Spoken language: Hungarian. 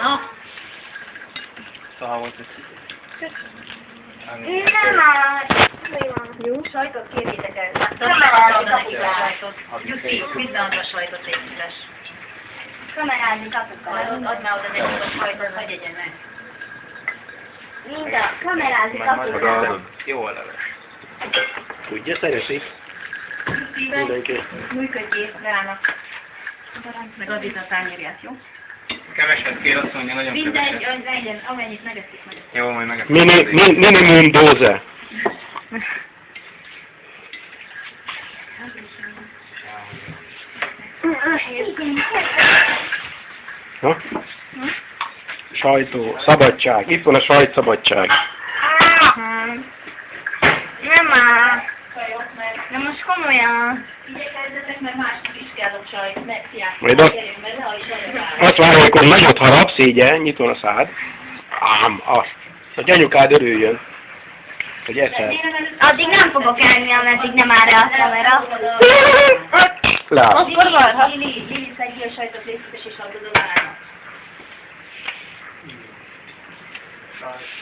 Na? Szóval volt ez. Nem áll. Jó. Sajtot kérjétek el. Kamerázni kapjuk a sajtot. Jussi, vidd a sajtot, légy szíves. Kamerázni kapjuk a Add már oda nekik a sajtot, hagyj egyen meg. Mind a kamerázni kapjuk a Jó a leves. Tudja, szereti? Mindenki. Működjél, Verának. Meg add itt a tányérját, jó? Keveset kér, azt mondja, nagyon Mindegy, keveset. legyen, amennyit megeszik, megeszik. Jó, majd megeszik. Minimum dóze. Ha? Sajtó, szabadság. Itt van a sajtszabadság. Nem áll. De most komolyan. Igyekezzetek, mert másnak is kell a sajt, megfiák. Majd azt- Gyerünk bele, ha is arra Azt várja, amikor nagyot harapsz, így nyitva a szád. Ám, azt. Hogy anyukád örüljön, hogy eszel. Addig nem fogok elni, ameddig nem áll rá a kamera. Lát. Akkor varhat. Lili, szedjél a sajtot, légy szíves, és add oda Verának. Sajt.